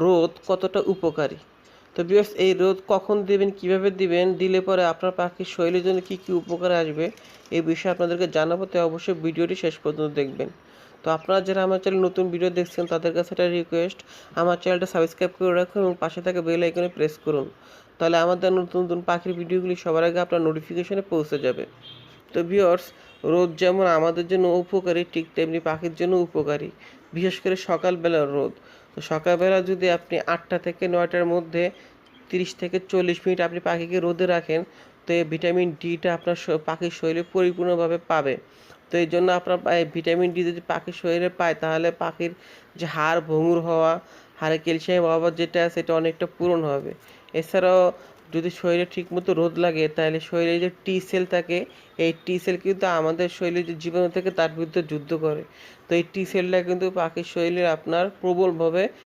রোদ কতটা উপকারী। তো ভিউয়ার্স, এই রোদ কখন দিবেন, কিভাবে দিবেন, দিলে পরে আপনার পাখির শরীরের জন্য কী কী উপকার আসবে এই বিষয়ে আপনাদেরকে জানাবো। তো অবশ্যই ভিডিওটি শেষ পর্যন্ত দেখবেন। তো আপনারা যারা আমার চ্যানেলে নতুন ভিডিও দেখছেন তাদের কাছে একটা রিকোয়েস্ট, আমার চ্যানেলটা সাবস্ক্রাইব করে রাখুন এবং পাশে থাকা বেল আইকনে প্রেস করুন। তাহলে আমাদের নতুন নতুন পাখির ভিডিওগুলি সবার আগে আপনার নোটিফিকেশনে পৌঁছে যাবে। তো ভিউয়ার্স, রোদ যেমন আমাদের জন্য উপকারী ঠিক তেমনি পাখির জন্য উপকারী, বিশেষ করে সকালবেলার রোদ। তো সকালবেলা যদি আপনি 8টা থেকে 9টার মধ্যে 30 থেকে 40 মিনিট আপনি পাখিকে রোদে রাখেন, তো এই ভিটামিন ডিটা আপনার পাখির শরীরে পরিপূর্ণভাবে পাবে। তো এই জন্য আপনার ভিটামিন ডি যদি পাখির শরীরে পায় তাহলে পাখির যে হাড় ভঙ্গুর হওয়া, হাড়ে ক্যালসিয়াম অভাব যেটা আছে সেটা অনেকটা পূরণ হবে। এছাড়াও যদি শরীরে ঠিকমতো রোদ লাগে তাহলে শরীরে যে টি সেল থাকে, এই টি সেল কিন্তু আমাদের শরীরে যে জীবাণু থাকে তার বিরুদ্ধে যুদ্ধ করে। তো এই টি সেলটা কিন্তু পাখির শরীরে আপনার প্রবলভাবে